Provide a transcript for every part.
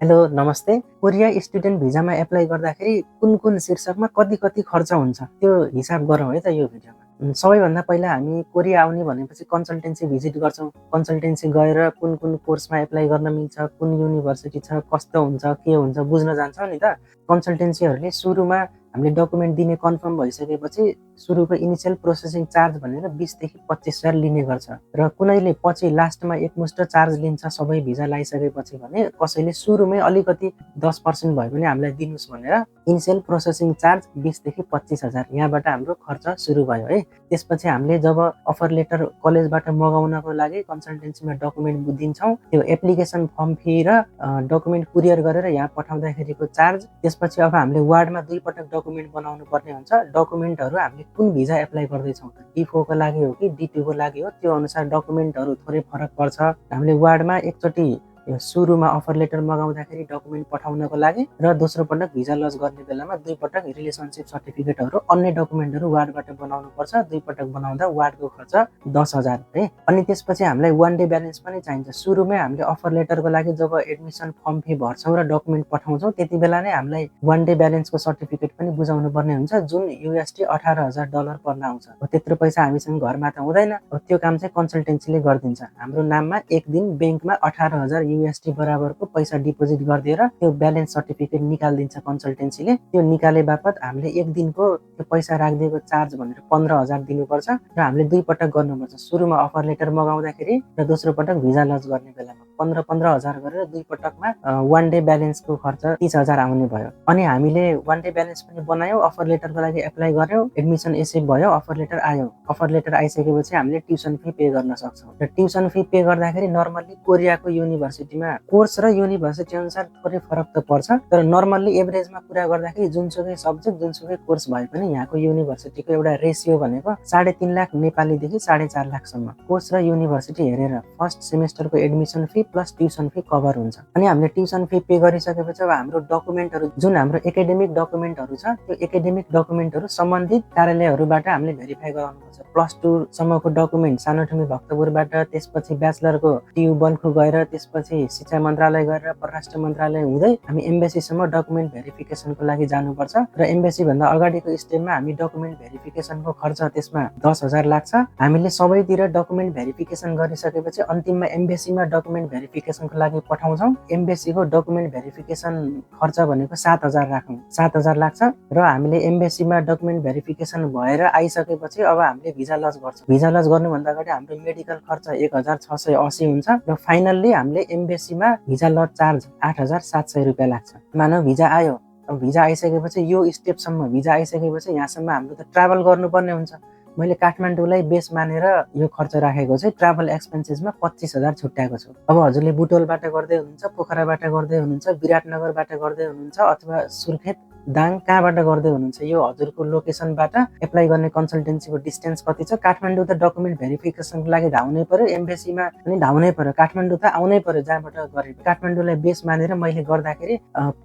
Hello नमस्ते। Korea student भिजामा apply गर्दाखेरि कुन शीर्षकमा कति खर्च हुन्छ त्यो हिसाब गरौँ है त यो भिडियोमा। सबैभन्दा पहिला हामी कोरिया आउने भनेपछि कन्सल्टेन्सी भिजिट गर्छौँ। कन्सल्टेन्सी गएर कुन कोर्समा एप्लाई गर्न मिल्छ, कुन युनिभर्सिटी छ, कस्तो हुन्छ, के हुन्छ बुझ्न जान्छौँ नि त। कन्सल्टेन्सीहरूले सुरुमा हामीले डकुमेन्ट दिने कन्फर्म भइसकेपछि सुरुको इनिसियल प्रोसेसिङ चार्ज भनेर 20 देखि 25,000 लिने गर्छ र कुनैले पछि लास्टमा एकमुष्ट चार्ज लिन्छ सबै भिजा लगाइसकेपछि भने कसैले सुरुमै अलिकति 10% भए पनि हामीलाई दिनुस् भनेर इनिसियल प्रोसेसिङ चार्ज 20 देखि 25,000 यहाँबाट हाम्रो खर्च सुरु भयो है। त्यसपछि हामीले जब अफर लेटर कलेजबाट मगाउनको लागि कन्सल्टेन्सीमा डकुमेन्ट दिन्छौँ, त्यो एप्लिकेसन फर्म फी र डकुमेन्ट कुरियर गरेर यहाँ पठाउँदाखेरिको चार्ज। त्यसपछि अब हामीले वार्डमा 2 पटक डकुमेन्ट बनाउनु पर्ने हुन्छ। डकुमेन्टहरू हामीले कुन भिजा एप्लाई गर्दैछौँ, D4 को लागि हो कि D2 को लागि हो, त्यो अनुसार डकुमेन्टहरू थोरै फरक पर्छ। हामीले वार्डमा एकचोटि सुरुमा अफर लेटर मगाउँदाखेरि डकुमेन्ट पठाउनको लागि र दोस्रो पटक भिजा लज गर्ने बेलामा 2 पटक रिलेसनसिप सर्टिफिकेटहरू अन्य डकुमेन्टहरू वार्डबाट बनाउनु पर्छ। 2 पटक बनाउँदा वार्डको खर्च 10,000 है। अनि त्यसपछि हामीलाई 1 डे ब्यालेन्स पनि चाहिन्छ। सुरुमै हामीले अफर लेटरको लागि जब एडमिसन फर्म फी भर्छौँ र डकुमेन्ट पठाउँछौँ त्यति बेला नै हामीलाई 1 डे ब्यालेन्सको सर्टिफिकेट पनि बुझाउनु पर्ने हुन्छ, जुन USD $18,000 पर्न आउँछ। त्यत्रो पैसा हामीसँग घरमा त हुँदैन। त्यो काम चाहिँ कन्सल्टेन्सीले गरिदिन्छ। हाम्रो नाममा एक दिन ब्याङ्कमा 18,000 USD बराबरको पैसा डिपोजिट गरिदिएर त्यो ब्यालेन्स सर्टिफिकेट निकालिदिन्छ कन्सल्टेन्सीले। त्यो निकाले बापत हामीले एक दिनको त्यो पैसा राखिदिएको चार्ज भनेर 15,000 दिनुपर्छ र हामीले 2 पटक गर्नुपर्छ। सुरुमा अफर लेटर मगाउँदाखेरि र दोस्रो पटक भिजा लज गर्ने बेलामा 15,000 गरेर 2 पटकमा 1 डे ब्यालेन्सको खर्च 30,000 आउने भयो। अनि हामीले 1 डे ब्यालेन्स पनि बनायौँ, अफर लेटरको लागि एप्लाई गर्यौँ, एडमिसन एसेप्ट भयो, अफर लेटर आयो। अफर लेटर आइसकेपछि हामीले ट्युसन फी पे गर्न सक्छौँ र ट्युसन फी पे गर्दाखेरि नर्मल्ली कोरियाको युनिभर्सिटीमा कोर्स र युनिभर्सिटी अनुसार थोरै फरक त पर्छ, तर नर्मल्ली एभरेजमा कुरा गर्दाखेरि जुनसुकै सब्जेक्ट जुनसुकै कोर्स भए पनि यहाँको युनिभर्सिटीको एउटा रेसियो भनेको 3.5 लाख नेपालीदेखि 4.5 लाखसम्म कोर्स र युनिभर्सिटी हेरेर फर्स्ट सेमेस्टरको admission fee plus tuition fee cover हुन्छ। अनि हामीले ट्युसन फी पे गरिसकेपछि अब हाम्रो डकुमेन्टहरू जुन हाम्रो एकाडेमिक डकुमेन्टहरू छ त्यो एकाडेमिक डकुमेन्टहरू सम्बन्धित कार्यालयहरूबाट हामीले भेरिफाई गराउनुपर्छ। +2 सम्मको डकुमेन्ट सानोठुमी भक्तपुरबाट, त्यसपछि ब्याचलरको TU बल्खु गएर, त्यसपछि शिक्षा मन्त्रालय गरेर परराष्ट्र मन्त्रालय हुँदै हामी एम्बेसीसम्म डकुमेन्ट भेरिफिकेसनको लागि जानुपर्छ र एम्बेसी भन्दा अगाडिको स्टेपमा हामी डकुमेन्ट भेरिफिकेसनको खर्च त्यसमा 10,000 लाग्छ। हामीले सबैतिर डकुमेन्ट भेरिफिकेसन गरिसकेपछि अन्तिममा एम्बेसीमा डकुमेन्ट भेरिफिकेसनको लागि पठाउँछौँ। एम्बेसीको डकुमेन्ट भेरिफिकेसन खर्च भनेको 7,000 राखौँ, 7,000 लाग्छ र हामीले एम्बेसीमा डकुमेन्ट भेरिफिकेसन भएर आइसकेपछि अब हामीले भिजा लज गर्छौँ। भिजा लज गर्नुभन्दा अगाडि हाम्रो मेडिकल खर्च 1,680 हुन्छ र फाइनल्ली हामीले एम्बेसीमा भिजा लज चार्ज 8,700 रुपियाँ लाग्छ। मानव भिजा आयो, अब भिजा आइसकेपछि यो स्टेपसम्म भिजा आइसकेपछि यहाँसम्म हाम्रो त ट्राभल गर्नुपर्ने हुन्छ। मैले काठमाडौँलाई बेस मानेर यो खर्च राखेको चाहिँ ट्राभल एक्सपेन्सेसमा 25,000 छुट्याएको छु। अब हजुरले बुटोलबाट गर्दै हुनुहुन्छ, पोखराबाट गर्दै हुनुहुन्छ, विराटनगरबाट गर्दै हुनुहुन्छ अथवा सुर्खेत, दाङ कहाँबाट गर्दै हुनुहुन्छ, यो हजुरको लोकेसनबाट एप्लाई गर्ने कन्सल्टेन्सीको डिस्टेन्स कति छ। काठमाडौँ त डकुमेन्ट भेरिफिकेसनको लागि धाउनै पर्यो, एम्बेसीमा पनि धाउनै पर्यो, काठमाडौँ त आउनै पर्यो जहाँबाट गरे। काठमाडौँलाई बेस मानेर मैले गर्दाखेरि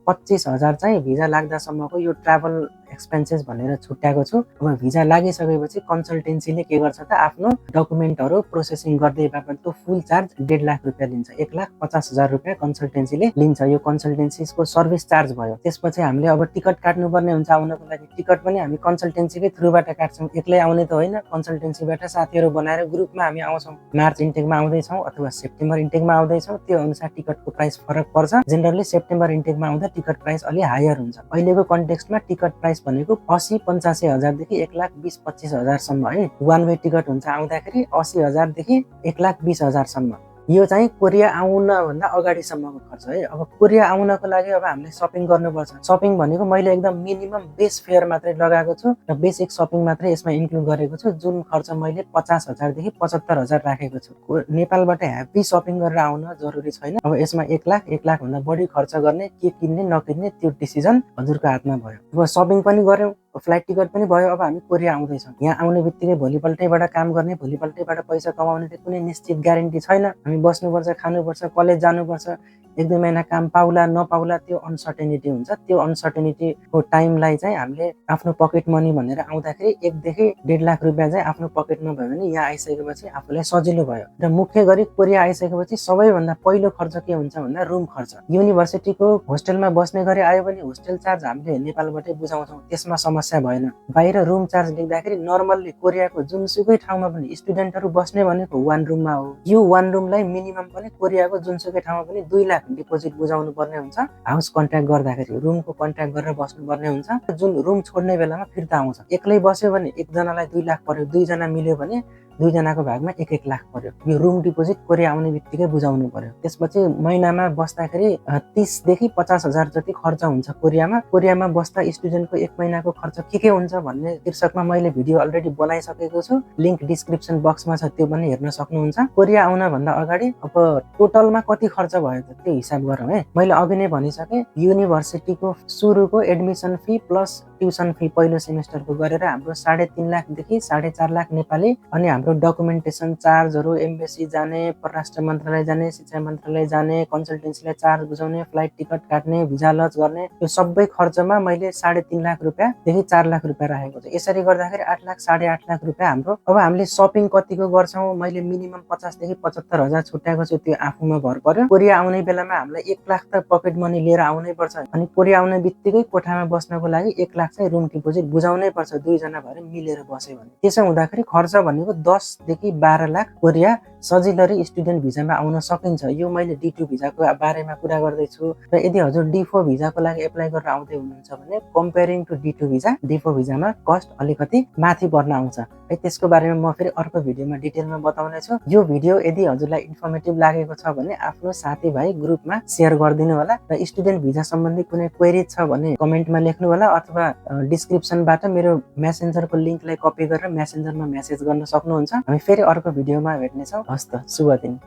25,000 चाहिँ भिजा लाग्दासम्मको यो ट्राभल एक्सपेन्सेस भनेर छुट्याएको छु। अब भिजा लागिसकेपछि कन्सल्टेन्सीले के गर्छ त आफ्नो डकुमेन्टहरू प्रोसेसिङ गर्दै बापतको फुल चार्ज 1.5 लाख रुपियाँ लिन्छ। 1,50,000 रुपियाँ कन्सल्टेन्सीले लिन्छ। यो कन्सल्टेन्सीको सर्भिस चार्ज भयो। त्यसपछि हामीले अब टिकट काट्नुपर्ने हुन्छ आउनको लागि। टिकट पनि हामी कन्सल्टेन्सीकै थ्रुबाट काट्छौँ, एक्लै आउने त होइन। कन्सल्टेन्सीबाट साथीहरू बनाएर ग्रुपमा हामी आउँछौँ। मार्च इन्टेकमा आउँदैछौँ अथवा सेप्टेम्बर इन्टेकमा आउँदैछौँ, त्यो अनुसार टिकटको प्राइस फरक पर्छ। जेनरली सेप्टेम्बर इन्टेकमा आउँदा टिकट प्राइस अलि हायर हुन्छ। अहिलेको कन्टेक्स्टमा टिकट प्राइस भनेको 80-85,000 देखि 1,20-25,000 सम्म है। वान वे टिकट हुन्छ आउँदाखेरि 80,000 देखि 1,20,000 सम्म। यो चाहिँ कोरिया आउनभन्दा अगाडिसम्मको खर्च है। अब कोरिया आउनको लागि अब हामीले सपिङ गर्नुपर्छ। सपिङ भनेको मैले एकदम मिनिमम बेस फेयर मात्रै लगाएको छु र बेसिक सपिङ मात्रै यसमा इन्क्लुड गरेको छु, जुन खर्च मैले 50,000 देखि 75,000 राखेको छु। नेपालबाट ह्याप्पी सपिङ गरेर आउन जरुरी छैन। अब यसमा 1 लाख 1 लाख भन्दा बढी खर्च गर्ने, के किन्ने नकिन्ने त्यो डिसिजन हजुरको हातमा भयो। अब सपिङ पनि गर्यौँ, फ्लाइट टिकट पनि भयो। अब हामी कोरिया आउँदैछौँ। यहाँ आउने बित्तिकै भोलिपल्टैबाट काम गर्ने, भोलिपल्टैबाट पैसा कमाउने त कुनै निश्चित ग्यारेन्टी छैन। हामी बस्नुपर्छ, खानुपर्छ, कलेज जानुपर्छ, 1 2 महिना काम पाउला नपाउला त्यो अनसर्टेनिटी हुन्छ। त्यो अनसर्टेनिटीको टाइमलाई चाहिँ हामीले आफ्नो पकेट मनी भनेर आउँदाखेरि 1 देखि 1.5 लाख रुपियाँ चाहिँ आफ्नो पकेटमा भयो भने यहाँ आइसकेपछि आफूलाई सजिलो भयो। र मुख्य गरी कोरिया आइसकेपछि सबैभन्दा पहिलो खर्च के हुन्छ भन्दा रुम खर्च। युनिभर्सिटीको होस्टेलमा बस्ने गरी आयो भने होस्टेल चार्ज हामीले नेपालबाटै बुझाउँछौँ, त्यसमा समस्या भएन। बाहिर रुम चार्ज लेख्दाखेरि नर्मल्ली कोरियाको जुनसुकै ठाउँमा पनि स्टुडेन्टहरू बस्ने भनेको 1 रुममा हो। यो 1 रुमलाई मिनिमम पनि कोरियाको जुनसुकै ठाउँमा पनि 2 लाख डिपोजिट बुझाउनु पर्ने हुन्छ। हाउस कन्ट्र्याक्ट गर्दाखेरि रुमको कन्ट्र्याक्ट गरेर बस्नुपर्ने हुन्छ। जुन रुम छोड्ने बेलामा फिर्ता आउँछ। एक्लै बस्यो भने एकजनालाई 2 लाख पर्यो, 2 जना मिल्यो भने 2 जनाको भागमा 1 लाख पर्यो। यो रुम डिपोजिट कोरिया आउने बित्तिकै बुझाउनु पर्यो। त्यसपछि महिनामा बस्दाखेरि 30 देखि 50 हजार जति खर्च हुन्छ कोरियामा। कोरियामा बस्दा स्टुडेन्टको 1 महिनाको खर्च के हुन्छ भन्ने शीर्षकमा मैले भिडियो अलरेडी बनाइसकेको छु। लिंक डिस्क्रिप्सन बक्समा छ, त्यो पनि हेर्न सक्नुहुन्छ। कोरिया आउन भन्दा अगाडि अब टोटलमा कति खर्च भयो त त्यो हिसाब गरौँ है। मैले अघि नै भनिसके युनिभर्सिटीको सुरुको admission fee plus tuition fee पहिलो सेमेस्टरको गरेर हाम्रो 3.5 लाख देखि 4.5 लाख नेपाली, अनि हाम्रो डकुमेन्टेसन चार्जहरू, एम्बेसी जाने, परराष्ट्र मन्त्रालय जाने, शिक्षा मन्त्रालय जाने, कन्सल्टेन्सीलाई चार्ज बुझाउने, फ्लाइट टिकट काट्ने, भिजा लज गर्ने, यो सबै खर्चमा मैले 3.5 लाख रुपियाँ देखि 4 लाख रुपियाँ राखेको छु। यसरी गर्दाखेरि 8 लाख 8.5 लाख रुपियाँ हाम्रो। अब हामीले सपिङ कतिको गर्छौँ, मैले मिनिमम 50 देखि 75 हजार छुट्याएको छु, त्यो आफूमा भर पर्यो। कोरिया आउने बेलामा हामीलाई 1 लाख त पकेट मनी लिएर आउनै पर्छ, अनि कोरिया आउने बित्तिकै कोठामा बस्नको लागि 1 लाख चाहिँ रुम डिपोजिट बुझाउनै पर्छ, 2 जना भएर मिलेर बस्यो भने। त्यसो हुँदाखेरि खर्च भनेको 10 देखि 12 लाख कोरिया सजिलरी स्टुडेन्ट भिजामा आउन सकिन्छ। यो मैले D2 भिजाको बारेमा कुरा गर्दैछु। र यदि हजुर D4 भिजाको लागि एप्लाई गरेर आउँदै हुनुहुन्छ भने comparing to D2 visa, D4 भिजामा कस्ट अलिकति माथि पर्न आउँछ है। त्यसको बारेमा म फेरि अर्को भिडियोमा डिटेलमा बताउने छु। यो भिडियो यदि हजुरलाई इन्फर्मेटिभ लागेको छ भने आफ्नो साथीभाइ ग्रुपमा सेयर गरिदिनु होला, र स्टुडेन्ट भिजा सम्बन्धी कुनै क्वेरी छ भने कमेन्टमा लेख्नु होला, अथवा डिस्क्रिप्सनबाट मेरो मेसेन्जरको लिङ्कलाई कपी गरेर मेसेन्जरमा मेसेज गर्न सक्नुहुन्छ। हामी फेरि अर्को भिडियोमा भेट्नेछौँ। हस्त शुभ दिन।